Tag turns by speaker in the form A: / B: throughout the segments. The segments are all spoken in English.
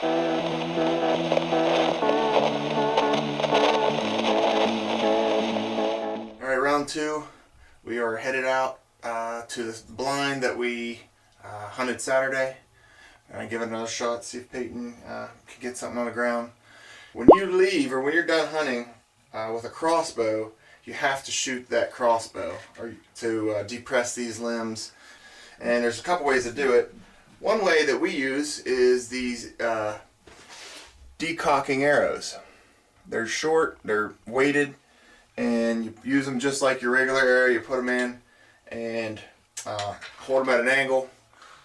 A: Alright, round two. We are headed out to this blind that we hunted Saturday. I'm give it another shot, see if Peyton can get something on the ground. When you leave, or when you're done hunting with a crossbow, you have to shoot that crossbow or to depress these limbs. And there's a couple ways to do it. One way that we use is these decocking arrows. They're short, they're weighted, and you use them just like your regular arrow. You put them in and hold them at an angle,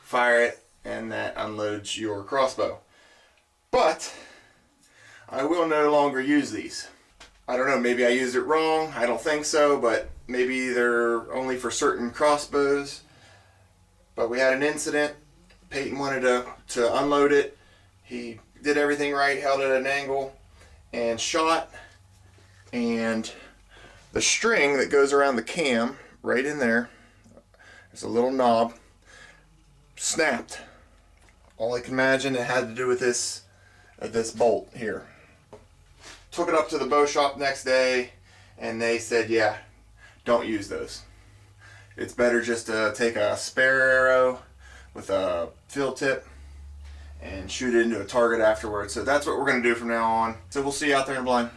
A: fire it, and that unloads your crossbow. But I will no longer use these. I don't know, maybe I used it wrong, I don't think so, but maybe they're only for certain crossbows. But we had an incident. Peyton wanted to unload it. He did everything right, held it at an angle, and shot. And the string that goes around the cam, right in there, there's a little knob, snapped. All I can imagine it had to do with this bolt here. Took it up to the bow shop next day, and they said, yeah, don't use those. It's better just to take a spare arrow with a fill tip and shoot it into a target afterwards. So that's what we're going to do from now on. So we'll see you out there in the blind.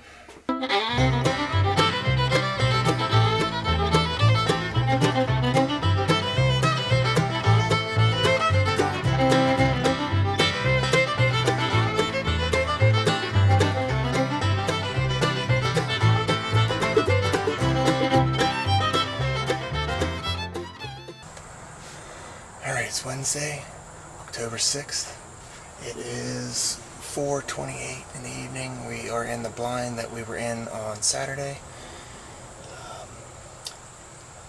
A: It's Wednesday, October 6th. It is 4:28 in the evening. We are in the blind that we were in on Saturday.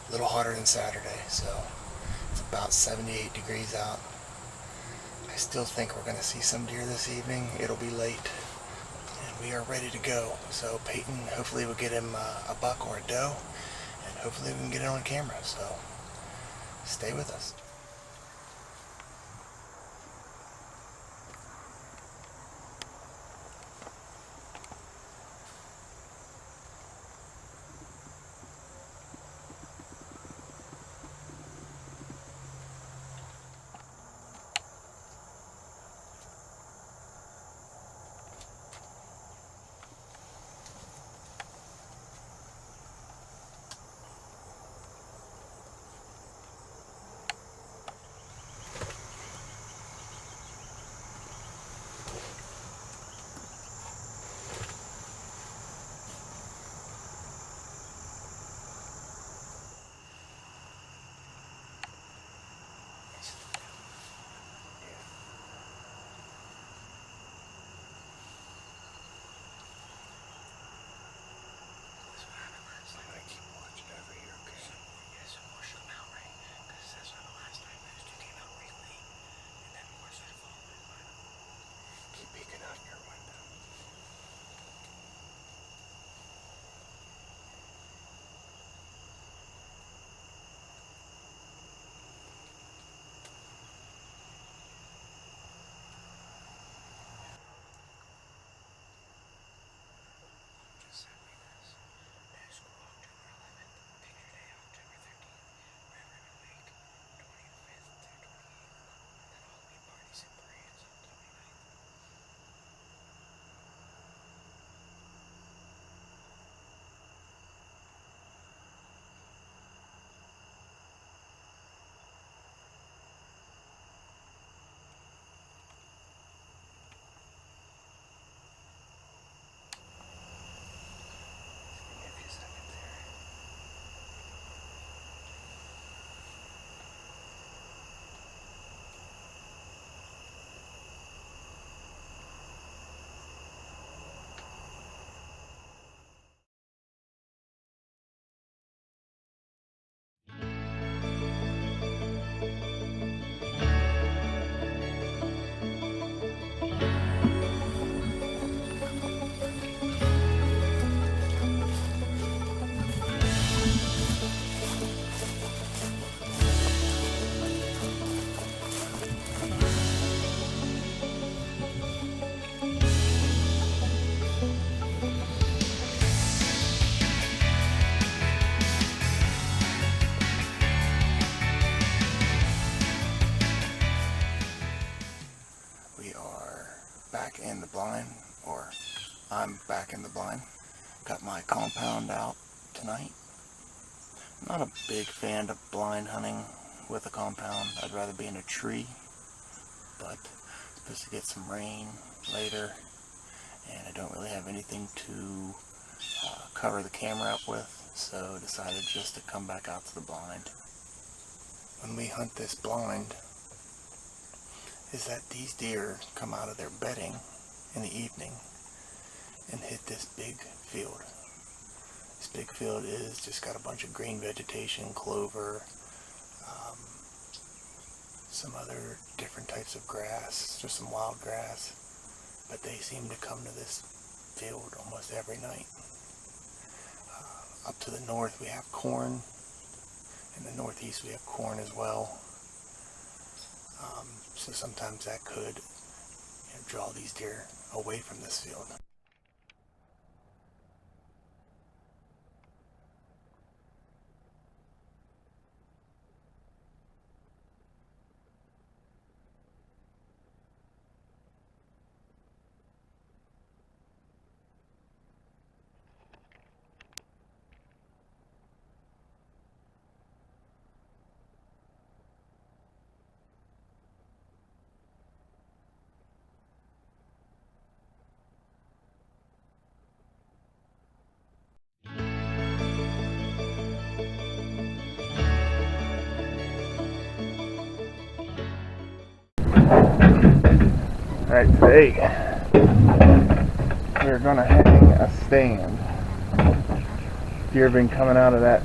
A: A little hotter than Saturday, so it's about 78 degrees out. I still think we're going to see some deer this evening. It'll be late, and we are ready to go. So Peyton, hopefully we'll get him a buck or a doe, and hopefully we can get it on camera. So stay with us. We are back in the blind, or I'm back in the blind. Got my compound out tonight. I'm not a big fan of blind hunting with a compound. I'd rather be in a tree, but it's supposed to get some rain later, and I don't really have anything to cover the camera up with, so I decided just to come back out to the blind. When we hunt this blind, is that these deer come out of their bedding in the evening and hit this big field. This big field is just got a bunch of green vegetation, clover, some other different types of grass, just some wild grass, but they seem to come to this field almost every night. Up to the north we have corn, in the northeast we have corn as well. So sometimes that could draw these deer away from this field. Alright, today we're going to hang a stand. Deer have been coming out of that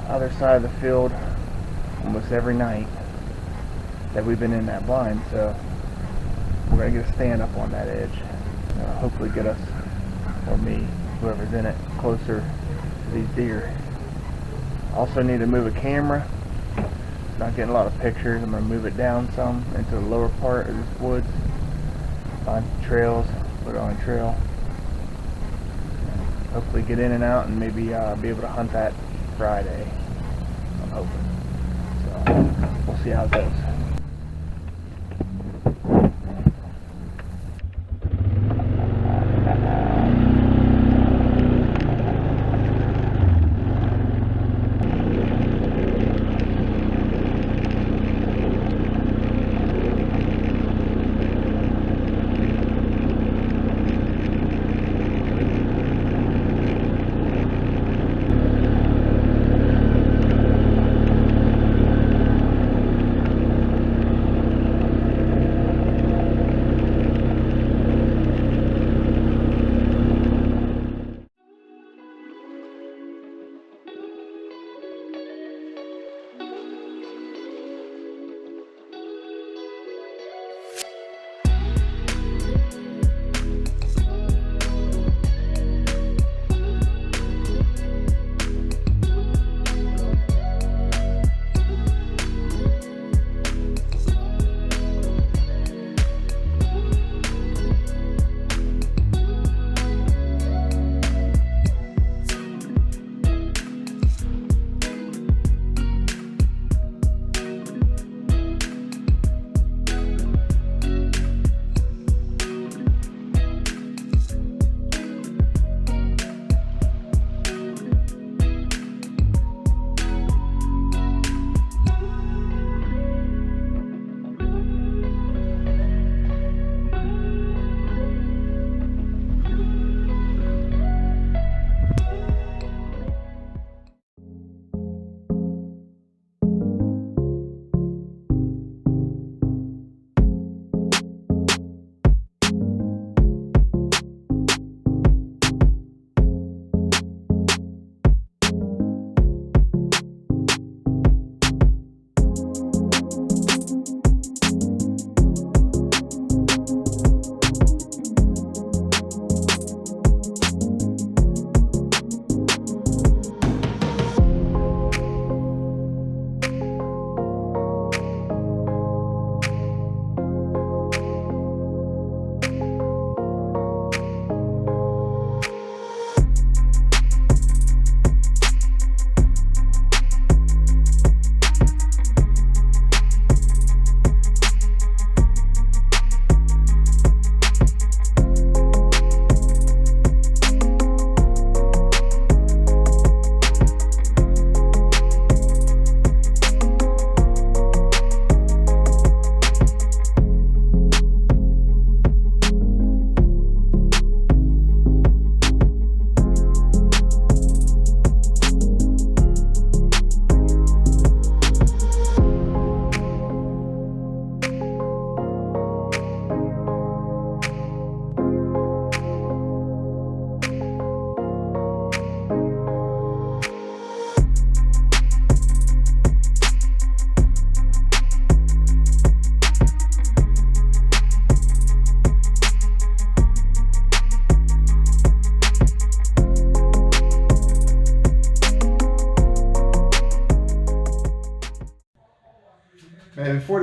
A: other side of the field almost every night that we've been in that blind, so we're going to get a stand up on that edge. Hopefully get us, or me, whoever's in it, closer to these deer. Also need to move a camera. Not getting a lot of pictures. I'm going to move it down some into the lower part of this woods. Find trails, put it on a trail. Hopefully get in and out and maybe be able to hunt that Friday. I'm hoping. So we'll see how it goes.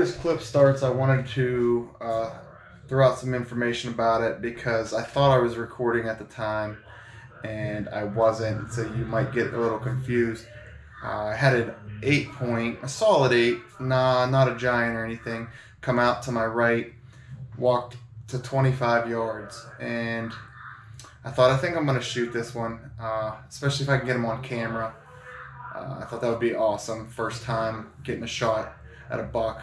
A: this clip starts, I wanted to throw out some information about it because I thought I was recording at the time and I wasn't, so you might get a little confused. I had an 8-point, a solid 8, not a giant or anything, come out to my right, walked to 25 yards, and I think I'm going to shoot this one, especially if I can get him on camera. I thought that would be awesome. First time getting a shot at a buck,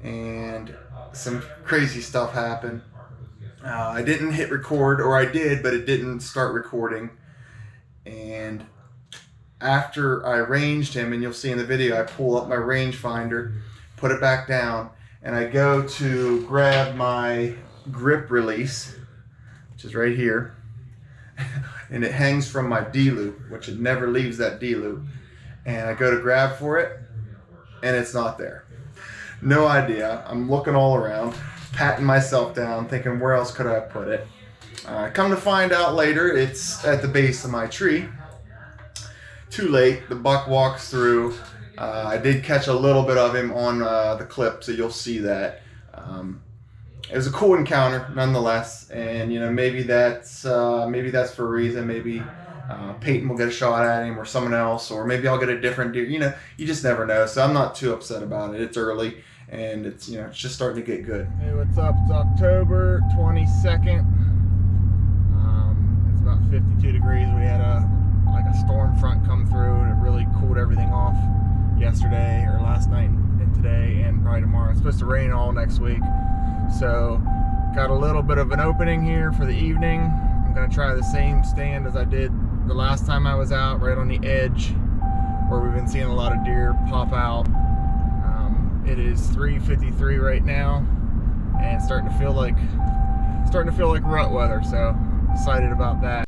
A: and some crazy stuff happened. I didn't hit record, or I did, but it didn't start recording. And after I ranged him, and you'll see in the video, I pull up my rangefinder, put it back down, and I go to grab my grip release, which is right here, and it hangs from my D-loop, which it never leaves that D-loop. And I go to grab for it, and it's not there. No idea. I'm looking all around, patting myself down, thinking where else could I have put it. Come to find out later, it's at the base of my tree. Too late. The buck walks through. I did catch a little bit of him on the clip, so you'll see that. It was a cool encounter, nonetheless, and you know, maybe that's for a reason. Maybe Peyton will get a shot at him, or someone else, or maybe I'll get a different deer. You know, you just never know. So I'm not too upset about it. It's early, and it's, you know, it's just starting to get good. Hey, what's up? It's October 22nd. It's about 52 degrees. We had a storm front come through, and it really cooled everything off yesterday, or last night, and today, and probably tomorrow. It's supposed to rain all next week. So got a little bit of an opening here for the evening. I'm gonna try the same stand as I did the last time I was out, right on the edge where we've been seeing a lot of deer pop out. It is 3:53 right now, and starting to feel like rut weather, so excited about that.